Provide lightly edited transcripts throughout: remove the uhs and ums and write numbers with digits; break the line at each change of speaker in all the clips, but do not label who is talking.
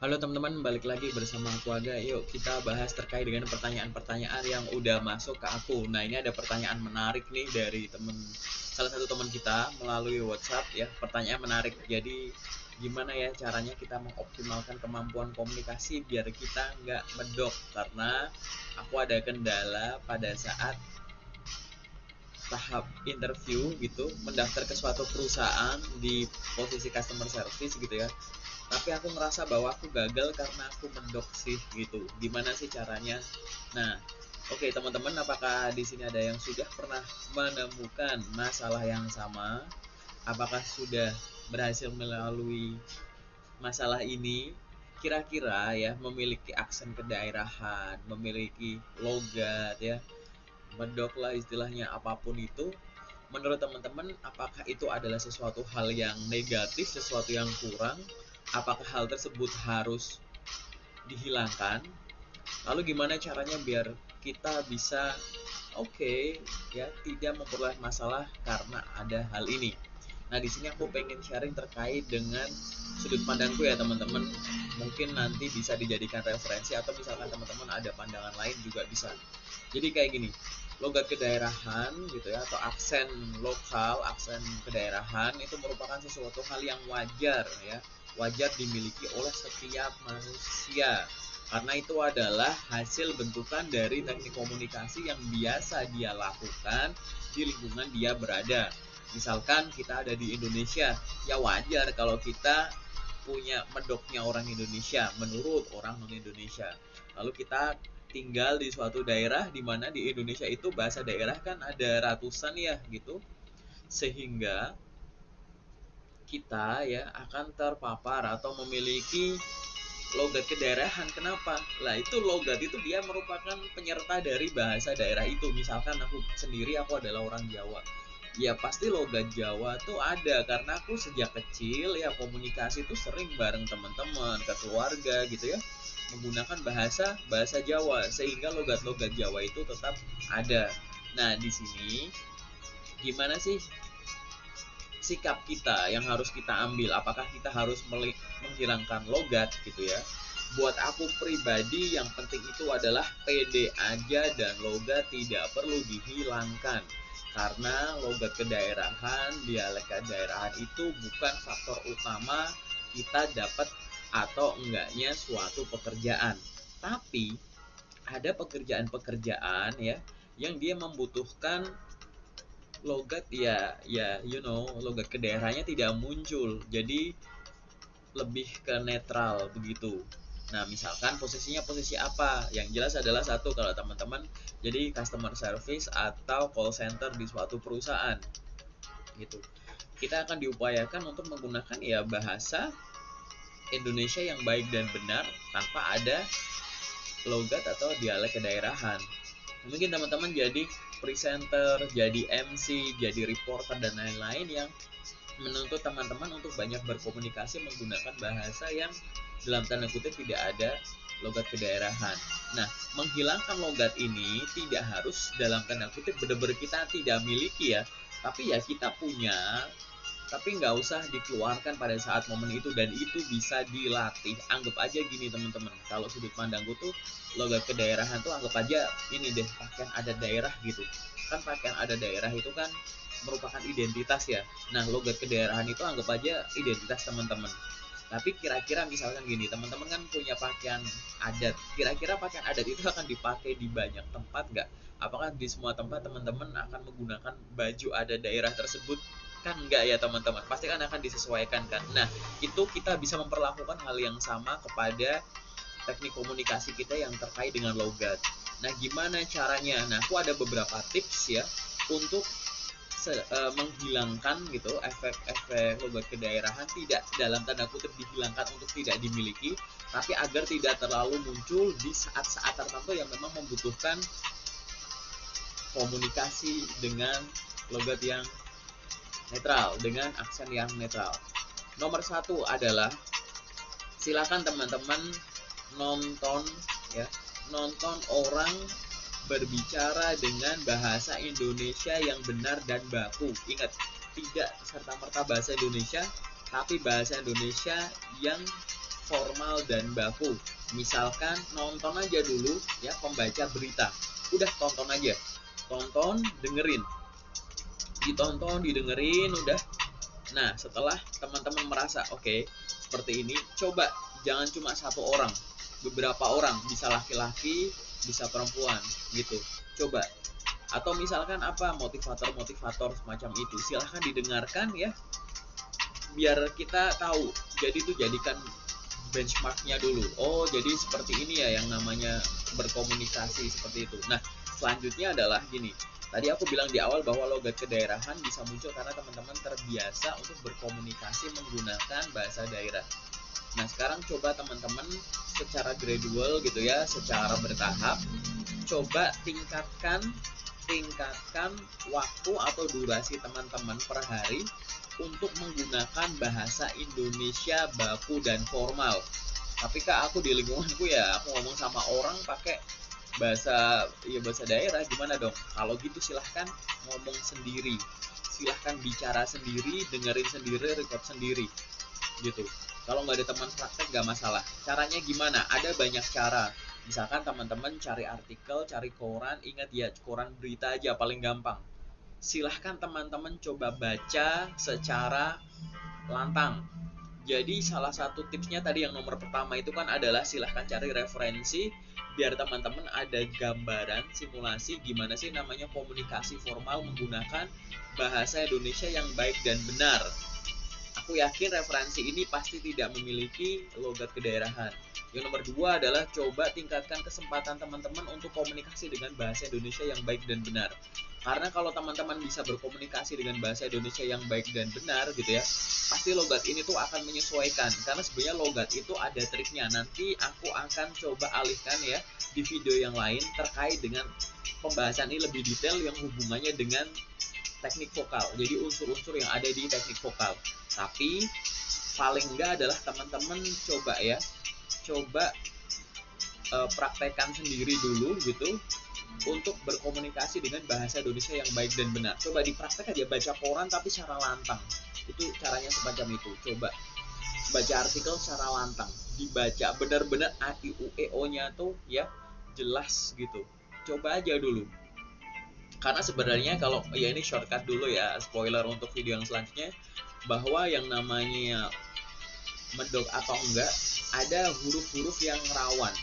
Halo teman-teman, balik lagi bersama aku Aga. Yuk kita bahas terkait dengan pertanyaan-pertanyaan yang udah masuk ke aku. Nah, ini ada pertanyaan menarik nih dari salah satu teman kita melalui WhatsApp ya. Pertanyaan menarik. Jadi gimana ya caranya kita mengoptimalkan kemampuan komunikasi biar kita nggak medok, karena aku ada kendala pada saat tahap interview gitu, mendaftar ke suatu perusahaan di posisi customer service gitu ya, tapi aku ngerasa bahwa aku gagal karena aku mendok sih gitu. Gimana sih caranya? Nah, oke teman-teman, apakah di sini ada yang sudah pernah menemukan masalah yang sama? Apakah sudah berhasil melalui masalah ini? Kira-kira ya, memiliki aksen kedaerahan, memiliki logat ya, mendok lah istilahnya, apapun itu. Menurut teman-teman, apakah itu adalah sesuatu hal yang negatif, sesuatu yang kurang? Apakah hal tersebut harus dihilangkan? Lalu gimana caranya biar kita bisa ya, tidak memperoleh masalah karena ada hal ini? Nah, di sini aku pengen sharing terkait dengan sudut pandangku ya teman-teman. Mungkin nanti bisa dijadikan referensi, atau misalkan teman-teman ada pandangan lain juga bisa. Jadi kayak gini, logat kedaerahan gitu ya, atau aksen lokal, aksen kedaerahan itu merupakan sesuatu hal yang wajar ya, wajar dimiliki oleh setiap manusia, karena itu adalah hasil bentukan dari teknik komunikasi yang biasa dia lakukan di lingkungan dia berada. Misalkan kita ada di Indonesia, ya wajar kalau kita punya medoknya orang Indonesia menurut orang non Indonesia. Lalu kita tinggal di suatu daerah di mana di Indonesia itu bahasa daerah kan ada ratusan ya gitu, sehingga kita ya akan terpapar atau memiliki logat kedaerahan. Kenapa? Lah itu logat itu dia merupakan penyerta dari bahasa daerah itu. Misalkan aku sendiri, aku adalah orang Jawa, ya pasti logat Jawa tuh ada, karena aku sejak kecil ya komunikasi tuh sering bareng teman-teman ke keluarga gitu ya, menggunakan bahasa bahasa Jawa, sehingga logat-logat Jawa itu tetap ada. Nah, di sini gimana sih sikap kita yang harus kita ambil? Apakah kita harus menghilangkan logat gitu ya? Buat aku pribadi yang penting itu adalah pede aja, dan logat tidak perlu dihilangkan. Karena logat kedaerahan, dialek kedaerahan itu bukan faktor utama kita dapat atau enggaknya suatu pekerjaan. Tapi ada pekerjaan-pekerjaan ya yang dia membutuhkan logat, logat kedaerahannya tidak muncul. Jadi lebih ke netral begitu. Nah, misalkan posisinya posisi apa? Yang jelas adalah satu, kalau teman-teman jadi customer service atau call center di suatu perusahaan gitu. Kita akan diupayakan untuk menggunakan ya bahasa Indonesia yang baik dan benar tanpa ada logat atau dialek kedaerahan. Mungkin teman-teman jadi presenter, jadi MC, jadi reporter dan lain-lain yang menuntut teman-teman untuk banyak berkomunikasi menggunakan bahasa yang dalam tanda kutip tidak ada logat kedaerahan. Nah, menghilangkan logat ini tidak harus dalam tanda kutip benar-benar kita tidak miliki ya, tapi ya kita punya, tapi nggak usah dikeluarkan pada saat momen itu, dan itu bisa dilatih. Anggap aja gini teman-teman, kalau sudut pandangku tuh logat kedaerahan tuh anggap aja ini deh, pakaian adat daerah gitu kan. Pakaian adat daerah itu kan merupakan identitas ya. Nah, logat kedaerahan itu anggap aja identitas teman-teman. Tapi kira-kira misalkan gini, teman-teman kan punya pakaian adat, kira-kira pakaian adat itu akan dipakai di banyak tempat nggak? Apakah di semua tempat teman-teman akan menggunakan baju adat daerah tersebut? Kan enggak ya teman-teman, pasti kan akan disesuaikan kan. Nah, itu kita bisa memperlakukan hal yang sama kepada teknik komunikasi kita yang terkait dengan logat. Nah, gimana caranya? Nah, aku ada beberapa tips ya untuk menghilangkan gitu efek-efek logat kedaerahan, tidak dalam tanda kutip dihilangkan untuk tidak dimiliki, tapi agar tidak terlalu muncul di saat-saat tertentu yang memang membutuhkan komunikasi dengan logat yang netral, dengan aksen yang netral. Nomor satu adalah silakan teman-teman nonton ya, nonton orang berbicara dengan bahasa Indonesia yang benar dan baku. Ingat, tidak serta-merta bahasa Indonesia, tapi bahasa Indonesia yang formal dan baku. Misalkan nonton aja dulu ya pembaca berita, udah tonton aja, tonton dengerin, ditonton didengerin udah. Nah setelah teman-teman merasa oke, seperti ini, coba jangan cuma satu orang, beberapa orang, bisa laki-laki bisa perempuan gitu, coba. Atau misalkan apa, motivator semacam itu, silahkan didengarkan ya, biar kita tahu. Jadi itu jadikan benchmarknya dulu. Oh jadi seperti ini ya yang namanya berkomunikasi seperti itu. Nah selanjutnya adalah gini, tadi aku bilang di awal bahwa logat kedaerahan bisa muncul karena teman-teman terbiasa untuk berkomunikasi menggunakan bahasa daerah. Nah sekarang coba teman-teman secara gradual gitu ya, secara bertahap, coba tingkatkan waktu atau durasi teman-teman per hari untuk menggunakan bahasa Indonesia baku dan formal. Tapi kak, aku di lingkunganku ya, aku ngomong sama orang pakai bahasa daerah, gimana dong? Kalau gitu silahkan ngomong sendiri, silahkan bicara sendiri, dengerin sendiri, record sendiri gitu. Kalau nggak ada teman praktek nggak masalah. Caranya gimana? Ada banyak cara. Misalkan teman-teman cari artikel, cari koran, ingat ya koran berita aja paling gampang. Silahkan teman-teman coba baca secara lantang. Jadi salah satu tipsnya tadi yang nomor pertama itu kan adalah silahkan cari referensi biar teman-teman ada gambaran simulasi gimana sih namanya komunikasi formal menggunakan bahasa Indonesia yang baik dan benar. Aku yakin referensi ini pasti tidak memiliki logat kedaerahan. Yang nomor dua adalah coba tingkatkan kesempatan teman-teman untuk komunikasi dengan bahasa Indonesia yang baik dan benar. Karena kalau teman-teman bisa berkomunikasi dengan bahasa Indonesia yang baik dan benar gitu ya, pasti logat ini tuh akan menyesuaikan. Karena sebenarnya logat itu ada triknya. Nanti aku akan coba alihkan ya di video yang lain terkait dengan pembahasan ini lebih detail yang hubungannya dengan teknik vokal. Jadi unsur-unsur yang ada di teknik vokal. Tapi paling enggak adalah teman-teman coba praktekkan sendiri dulu gitu untuk berkomunikasi dengan bahasa Indonesia yang baik dan benar. Coba dipraktek aja, baca koran tapi secara lantang. Itu caranya semacam itu. Coba baca artikel secara lantang, dibaca benar-benar a i u e o nya tuh ya jelas gitu. Coba aja dulu. Karena sebenarnya kalau ya ini shortcut dulu ya, spoiler untuk video yang selanjutnya, bahwa yang namanya medok atau enggak ada huruf-huruf yang rawan.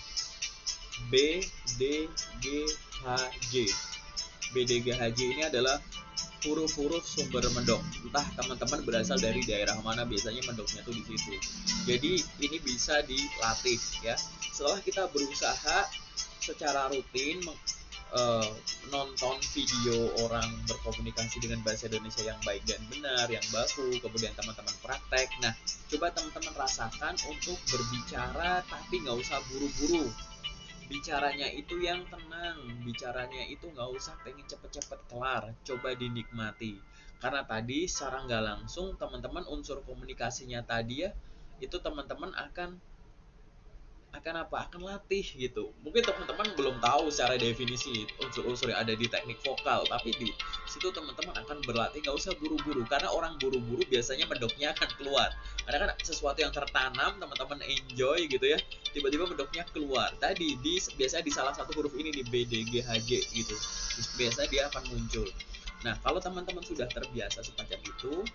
B, D, G, H, J. B, D, G, H, J ini adalah huruf-huruf sumber medok. Entah teman-teman berasal dari daerah mana, biasanya medoknya tuh di situ. Jadi ini bisa dilatih ya. Setelah kita berusaha secara rutin nonton video orang berkomunikasi dengan bahasa Indonesia yang baik dan benar, yang baku, kemudian teman-teman praktek. Nah, coba teman-teman rasakan untuk berbicara tapi nggak usah buru-buru. Bicaranya itu yang tenang, bicaranya itu nggak usah pengen cepet-cepet kelar, coba dinikmati. Karena tadi secara nggak langsung teman-teman unsur komunikasinya tadi ya, itu teman-teman akan latih gitu. Mungkin teman-teman belum tahu secara definisi unsur-unsur yang ada di teknik vokal, tapi di situ teman-teman akan berlatih, nggak usah buru-buru, karena orang buru-buru biasanya medoknya akan keluar. Karena kan sesuatu yang tertanam, teman-teman enjoy gitu ya, tiba-tiba medoknya keluar. Tadi biasanya di salah satu huruf ini di B, D, G, H, J gitu, biasanya dia akan muncul. Nah kalau teman-teman sudah terbiasa semacam itu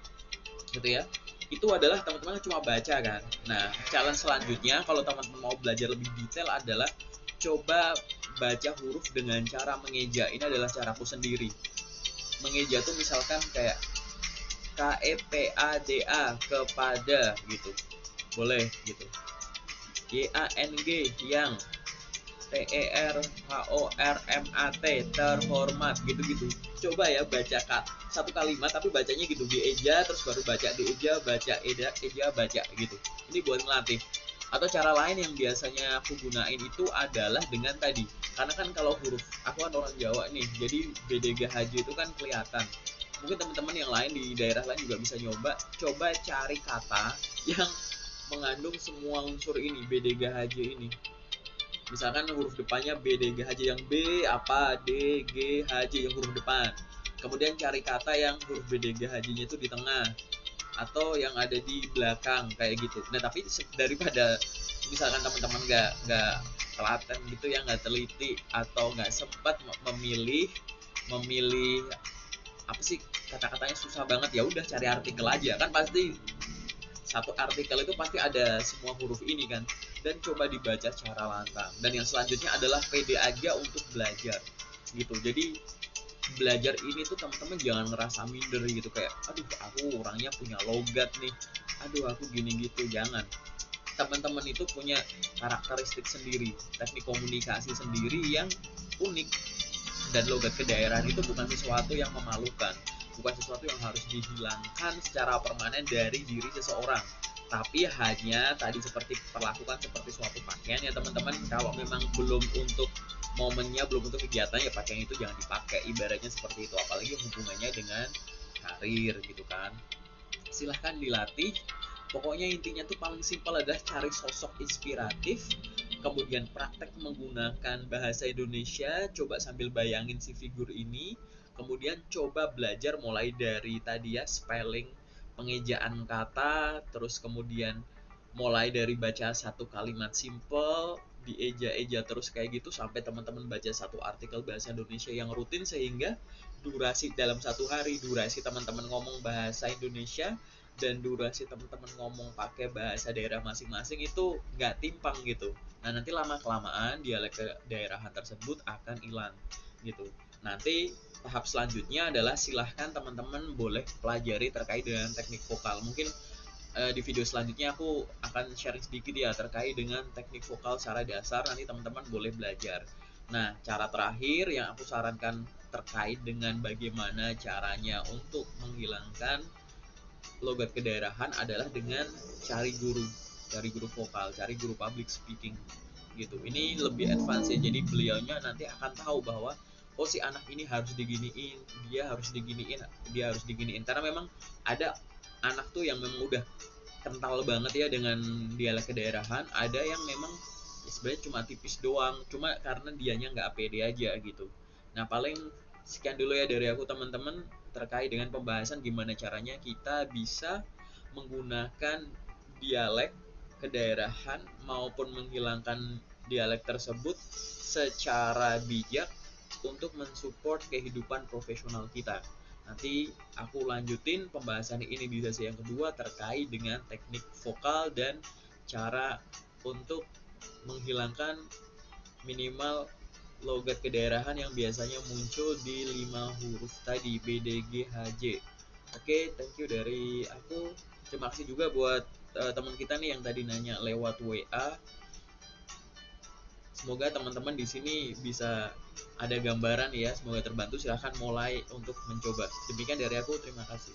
gitu ya, itu adalah teman-teman cuma baca kan. Nah challenge selanjutnya kalau teman-teman mau belajar lebih detail adalah coba baca huruf dengan cara mengeja. Ini adalah caraku sendiri. Mengeja tuh misalkan kayak KEPADA, kepada gitu, boleh gitu. YANG, yang. TERHORMAT, terhormat, gitu-gitu. Coba ya baca satu kalimat tapi bacanya gitu, dieja terus baru baca, dieja baca, eja baca gitu. Ini buat ngelatih. Atau cara lain yang biasanya aku gunain itu adalah dengan tadi, karena kan kalau huruf, aku kan orang Jawa nih, jadi BDGHJ itu kan kelihatan. Mungkin teman-teman yang lain di daerah lain juga bisa coba cari kata yang mengandung semua unsur ini, BDGHJ ini. Misalkan huruf depannya B, D, G, H, J, yang B apa, D, G, H, J yang huruf depan. Kemudian cari kata yang huruf B, D, G, H, J nya itu di tengah atau yang ada di belakang kayak gitu. Nah tapi daripada misalkan teman-teman nggak telaten gitu ya, nggak teliti atau nggak sempat memilih memilih apa sih, kata-katanya susah banget, ya udah cari artikel aja, kan pasti satu artikel itu pasti ada semua huruf ini kan, dan coba dibaca secara lantang. Dan yang selanjutnya adalah pede aja untuk belajar gitu. Jadi belajar ini tuh teman-teman jangan ngerasa minder gitu, kayak aduh aku orangnya punya logat nih, aduh aku gini gitu, jangan. Teman-teman itu punya karakteristik sendiri, teknik komunikasi sendiri yang unik, dan logat kedaerahan itu bukan sesuatu yang memalukan, bukan sesuatu yang harus dihilangkan secara permanen dari diri seseorang, tapi hanya tadi seperti perlakukan seperti suatu pakaian ya teman-teman. Kalau memang belum untuk momennya, belum untuk kegiatan, ya pakaian itu jangan dipakai, ibaratnya seperti itu, apalagi hubungannya dengan karir gitu kan. Silahkan dilatih. Pokoknya intinya tuh paling simpel adalah cari sosok inspiratif, kemudian praktek menggunakan bahasa Indonesia, coba sambil bayangin si figur ini, kemudian coba belajar mulai dari tadi ya spelling, pengejaan kata, terus kemudian mulai dari baca satu kalimat simple, dieja-eja terus kayak gitu sampai teman-teman baca satu artikel bahasa Indonesia yang rutin, sehingga durasi dalam satu hari, durasi teman-teman ngomong bahasa Indonesia dan durasi teman-teman ngomong pakai bahasa daerah masing-masing itu nggak timpang gitu. Nah nanti lama kelamaan dialek daerahan tersebut akan hilang gitu. Nanti tahap selanjutnya adalah silahkan teman-teman boleh pelajari terkait dengan teknik vokal. Mungkin di video selanjutnya aku akan sharing sedikit ya terkait dengan teknik vokal secara dasar, nanti teman-teman boleh belajar. Nah cara terakhir yang aku sarankan terkait dengan bagaimana caranya untuk menghilangkan logat kedaerahan adalah dengan cari guru vokal, cari guru public speaking gitu. Ini lebih advance ya, jadi beliaunya nanti akan tahu bahwa oh si anak ini harus diginiin, dia harus diginiin, dia harus diginiin, karena memang ada anak tuh yang memang udah kental banget ya dengan dialek kedaerahan, ada yang memang ya sebenarnya cuma tipis doang, cuma karena dianya nggak pede aja gitu. Nah paling sekian dulu ya dari aku teman-teman terkait dengan pembahasan gimana caranya kita bisa menggunakan dialek kedaerahan maupun menghilangkan dialek tersebut secara bijak untuk mensupport kehidupan profesional kita. Nanti aku lanjutin pembahasan ini di sesi yang kedua terkait dengan teknik vokal dan cara untuk menghilangkan minimal logat kedaerahan yang biasanya muncul di 5 huruf tadi B, D, G, H, J. Oke, thank you dari aku. Terima kasih juga buat teman kita nih yang tadi nanya lewat WA. Semoga teman-teman di sini bisa ada gambaran ya, semoga terbantu. Silahkan mulai untuk mencoba. Demikian dari aku, terima kasih.